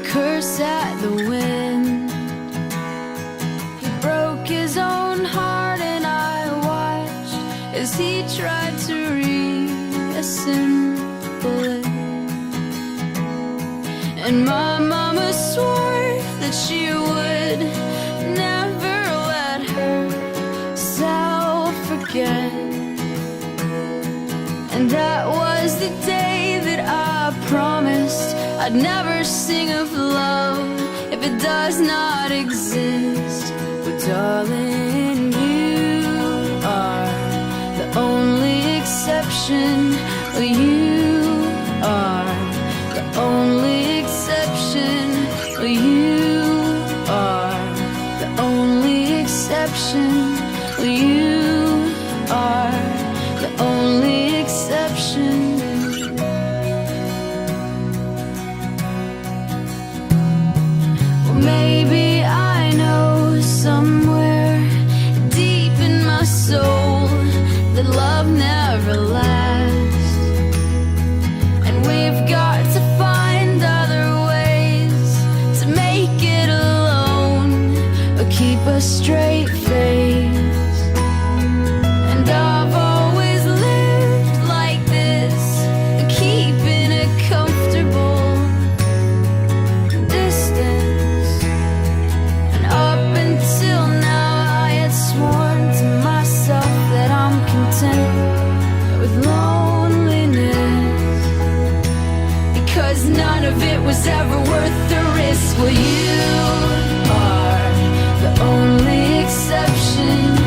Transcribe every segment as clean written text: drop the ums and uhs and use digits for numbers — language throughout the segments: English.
curse at the wind. He broke his own heart, and I watched as he tried to reassemble it. And my mama swore that she would never let herself forget. And that was the day that I promised I'd never sing of love if it does not exist. But darling, you are the only exception. You are the only exception. You are the only exception. You are the only exception. Well, maybe I know somewhere deep in my soul that love never lasts, and we've got to find other ways to make it alone or keep a straight face. And I've always lived like this, keeping a comfortable distance. And up until now I had sworn to myself that I'm content with loneliness, because none of it was ever worth the risk. Well, you are the only exception.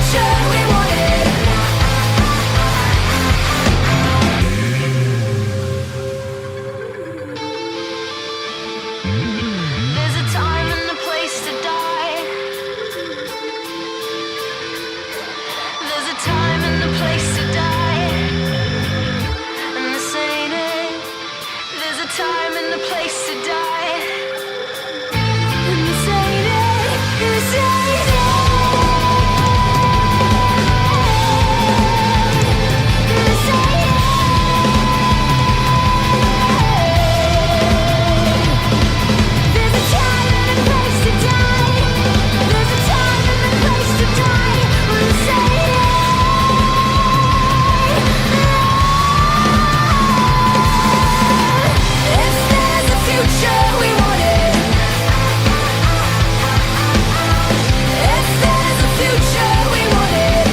future we wanted. There's a time and a place to die. There's a time and a place to die. And this ain't it. There's a time and a place to die. And this ain't it. This ain't it. This ain't it. There's a time and a place to die. There's a time and a place to die. When this ain't it. If there's a future we wanted. If there's a future we wanted.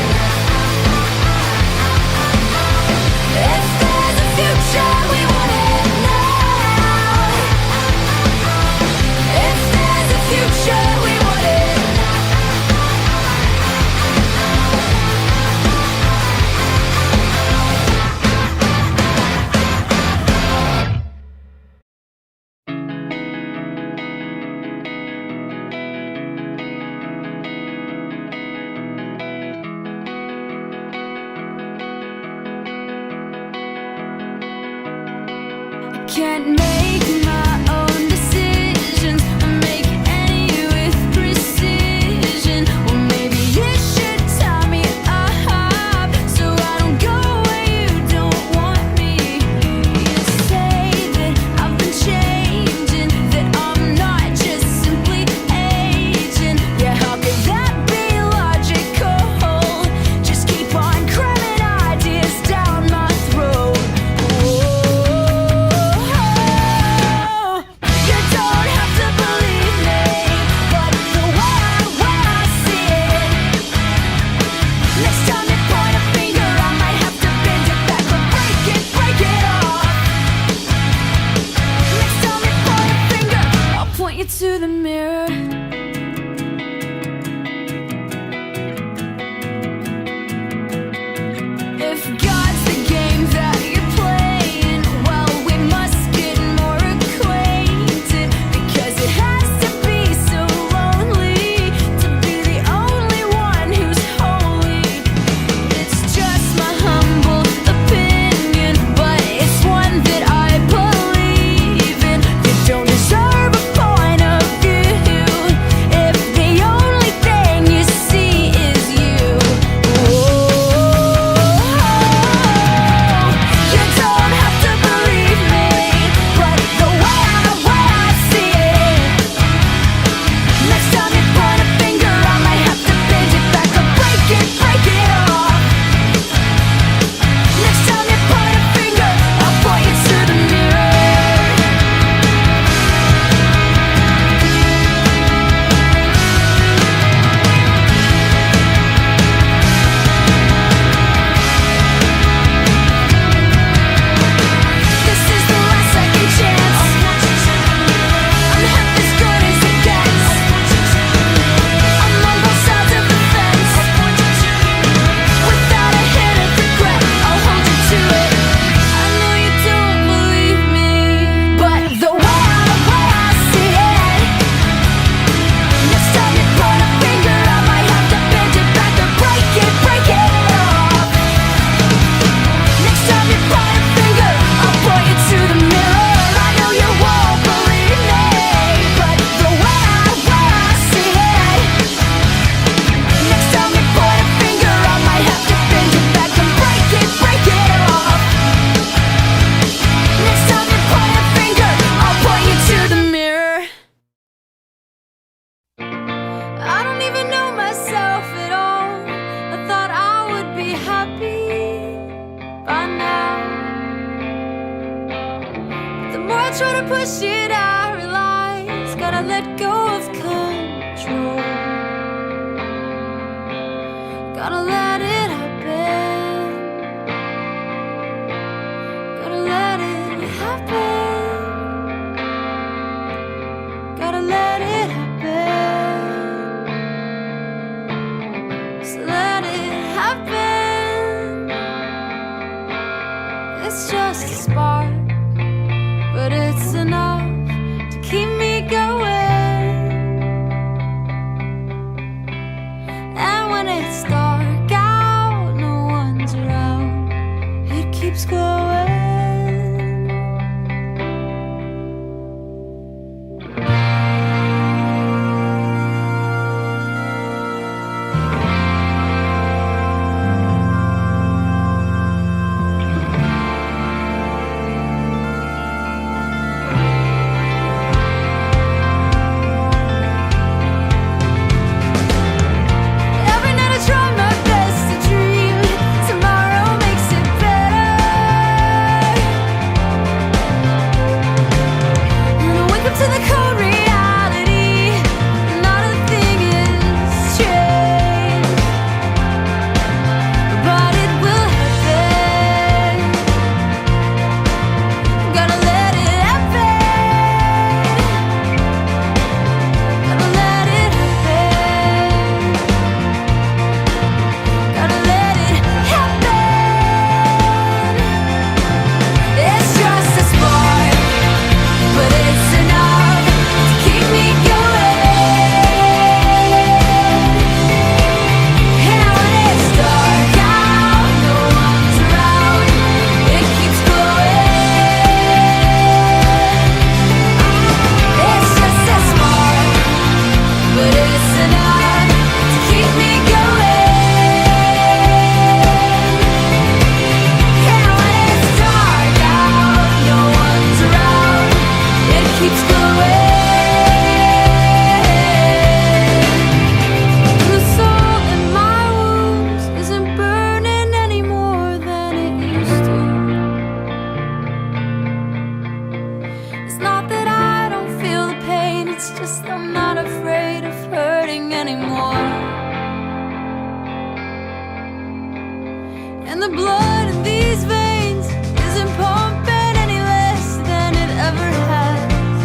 If there's a future we wanted now. If there's a future we wanted. Can't make my own decisions or make any with precision. Well, maybe you should tie me up so I don't go where you don't want me. You say that I've been changing, that I'm not just simply aging. Yeah, how could that be logical? Just keep on cramming ideas down my throat. You don't have to believe me, but the way I see it. Next time you point a finger, I might have to bend it back or break it off. Next time you point a finger, I'll point you to the mirror. If God's the game that you're playing, well, we must get more acquainted, because it has to be so lonely to be the only one who's holy. It's just my humble opinion, but it's one that I believe in. You don't deserve a point of view if the only thing you see is you. You don't have to believe me, but the way I see it. Next time you point a finger, I might have to bend it back or break it off. Next time you point a finger, I'll point you to the mirror. This is the last second chance. I'm half as good as it gets. I'm on both sides of the fence. Without a hint of regret, I'll hold you to it. I know you don't believe me, but the way I see it. Next time you point a finger, I might have to bend it back or break it off. Next time you point a finger, I'll point you to the mirror. I know you won't believe me, but the way I see it. Next time you point a finger, I might have to bend it back and break it off. Next time you point a finger, I'll point you to the mirror. I don't even know myself at all. I thought I would be happy by now. The more I try to push it, I realize gotta let go of control. Gotta let it happen. Gotta let it happen. Gotta let it happen. So let hurting anymore. And the blood in these veins isn't pumping any less than it ever has.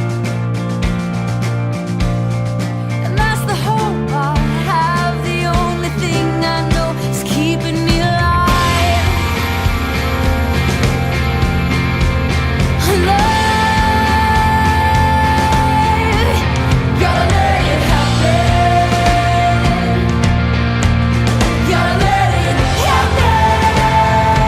And that's the hope I have. The only thing I know is keeping me alive. Alive. Gotta let it happen. Gotta let it happen.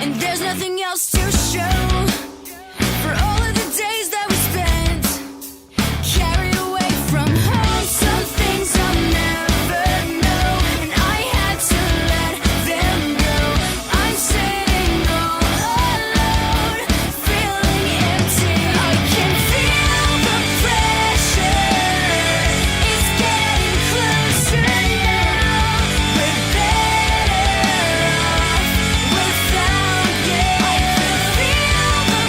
and there's nothing else to show for all of the days that we spent carried away from home. Some things I'll never know, and I had to let them go. I'm sitting all alone, feeling empty. I can feel the pressure, it's getting closer now. We're better off without you. I can feel the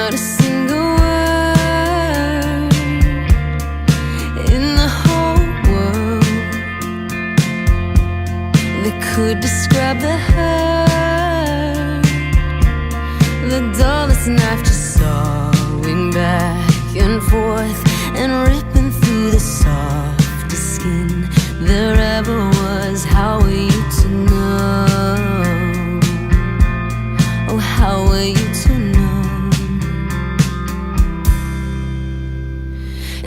not a single word in the whole world that could describe the hurt. The dullest knife just sawing back and forth and ripping through the softest skin there ever was. How were you to know? Oh, how were you to know?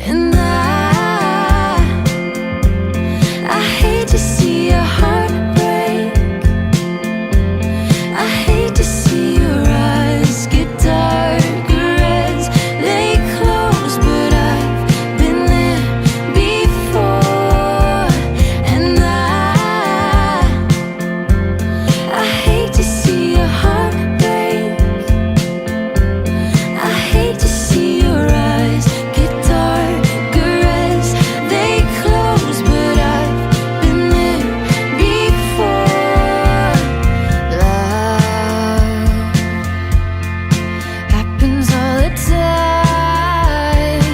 And I hate to see your heart break. I hate to see your eyes get darker as they close, but I've been there before. And I hate to see your heart break. I hate to see your eyes get darker as they close, but I've been there before. Love happens all the time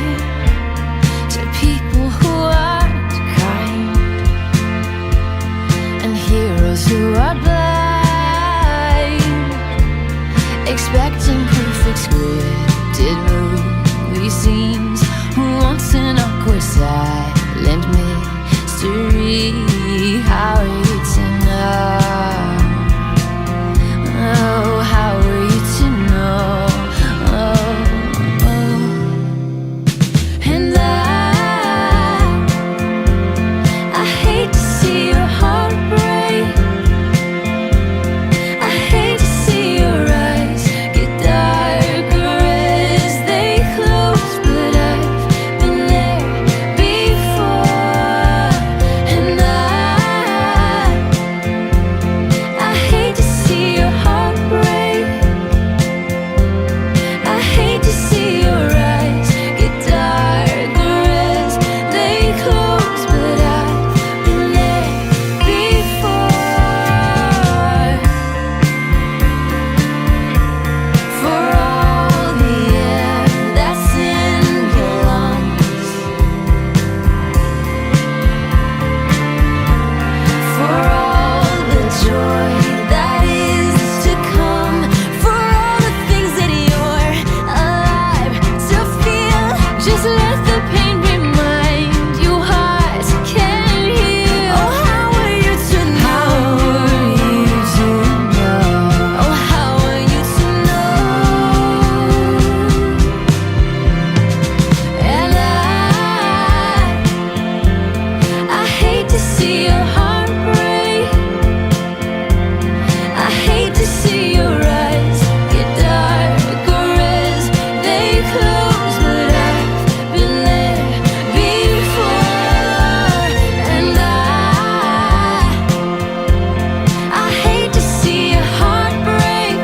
to people who aren't kind, and heroes who are blind, expecting perfect scripted movie scenes. Who wants an awkward silent mystery? How are you to know? Oh, how are you to know? Oh, oh. And I hate to see your heart break. I hate to see your eyes get darker as they close, but I've been there before. And I hate to see your heart break. I hate to see your eyes get darker as they close, but I've been there before. For all the air that's in your lungs, for all the joy that is to come, for all the things that you're alive to feel. Just let the pain remind you heart can heal. Oh, how are you to know? Oh, how are you to know? And I hate to see your heart break. I hate to see your eyes get darker as they close, but I've been there before. And I hate to see your heart break.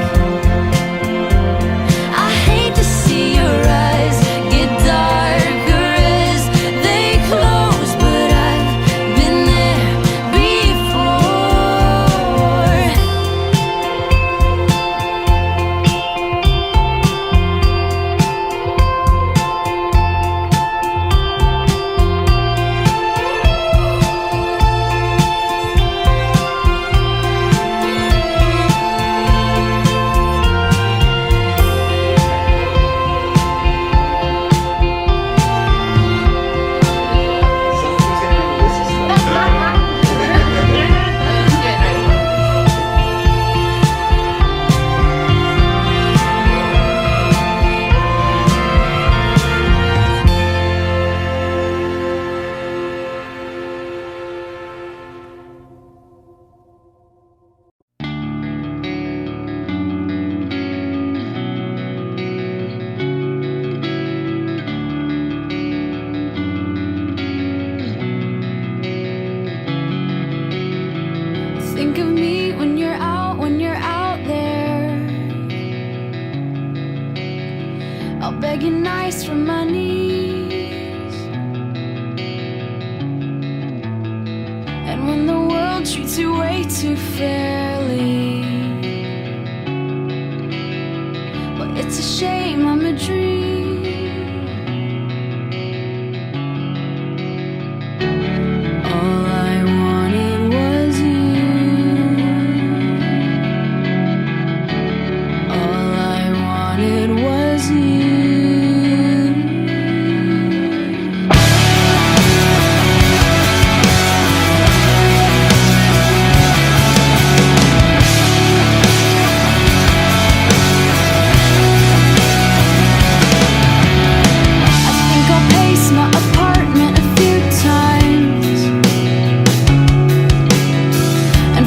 I hate to see your eyes get darker as they close, but I've been there before. Think of me when you're out there. I'll beg you nice from my knees. And when the world treats you way too fairly, well, it's a shame I'm a dream. All I wanted was you. All I wanted was you.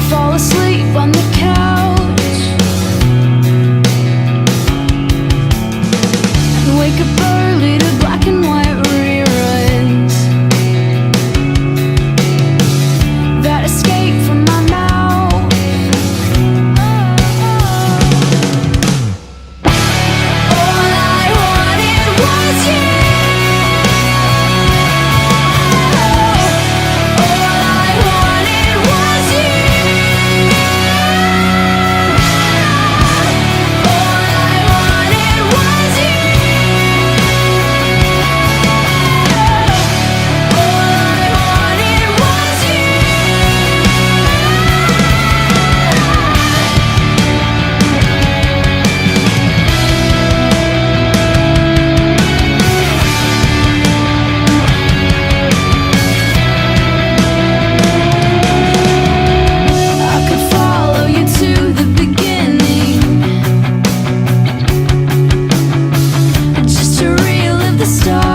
Fall asleep on the couch and wake up early to black and white reruns that escape from my mouth. All I wanted was you. All I wanted was you. Stars.